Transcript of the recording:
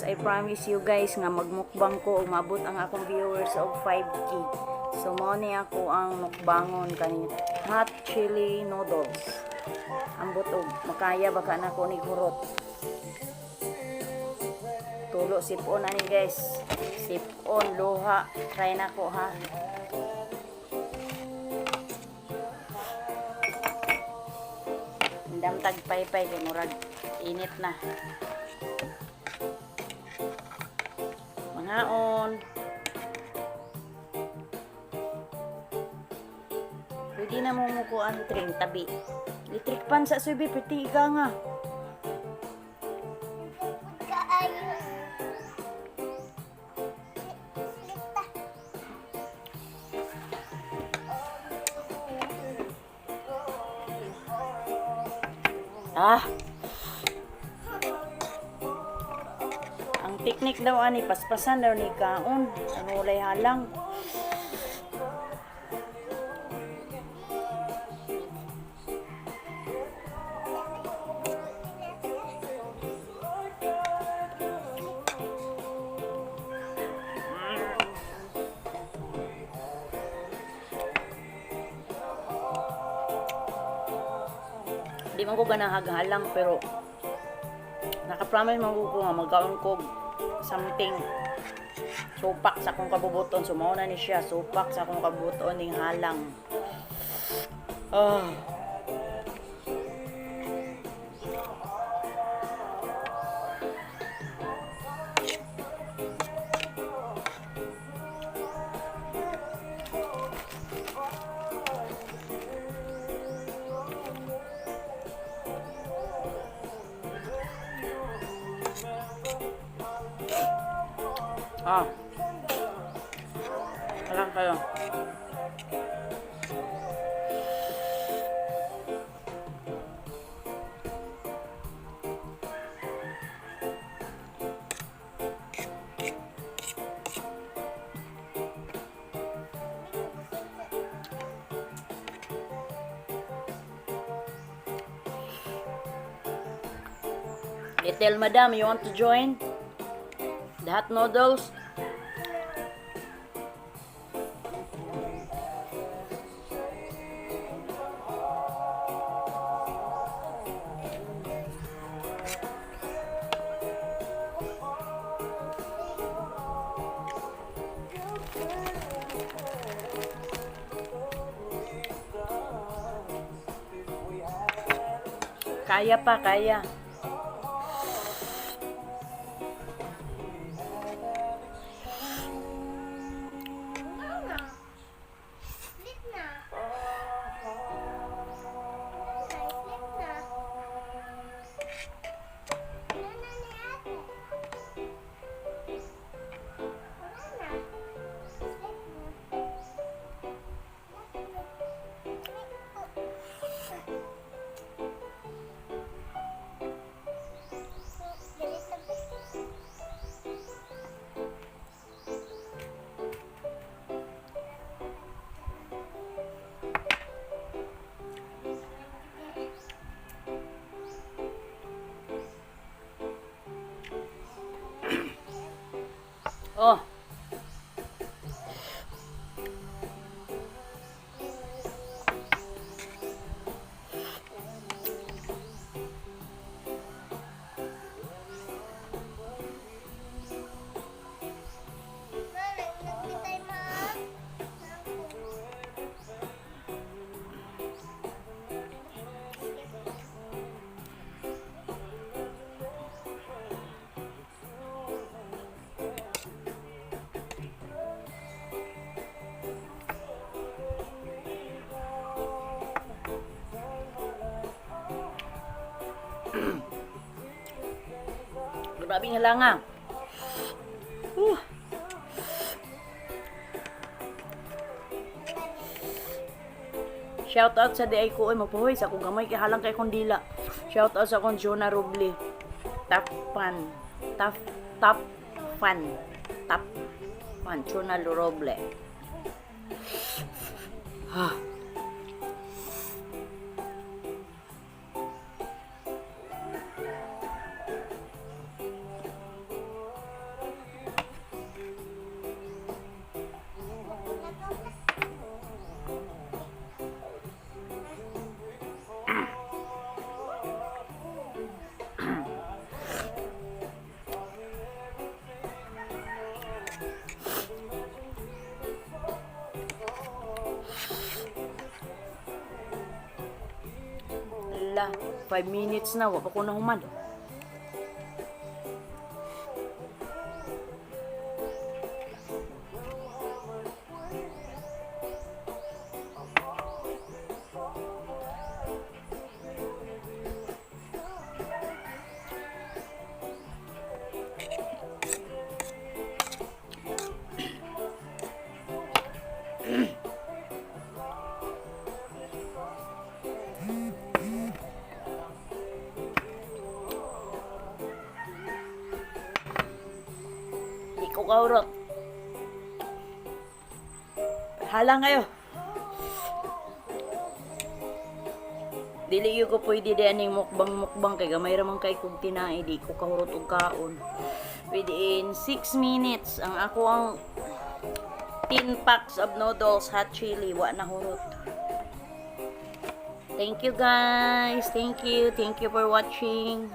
I promise you guys nga magmukbang ko umabot ang akong viewers og 5K. So mo ni ako ang mukbangon kani hot chili noodles. Ambot og makaya baka na ko ni hurot. Tulo sipon ani guys. Sipon luha. Try na ko ha. Indam tag paypay kay murag init na. Mangaon. Pwede na mo mukuan tring tabi. Litrik pan sa subi piti ka nga. Ang teknik daw ani paspasan daw ni kaon, ano walay halang. Di man ko ganahaghalang pero naka-promise man ko nga magkaon ko something supak sa akong kabubuton. Sumaw na ni siya supak sa akong kabubuton ning halang. Alam kayo. Little madam, you want to join the hot noodles? Kaya pa, kaya. Oh. Grabing halangang. Shout out sa di ay ko ay mapuhoy sa akong gamay kay halang kay kong dila. Shout out sa akong Jonah Roble. Top fan. Jonah Roble. Hala, 5 minutes na, wa pa ko nahuman. Di ko kaurot. Halang kayo. Dili yung ko pwede di aning mukbang kay gamay ramang kay kog tinai, di ko kahurot og kaon. Within 6 minutes ang ako ang 10 packs of noodles hot chili wa na hurot. Thank you guys. Thank you for watching.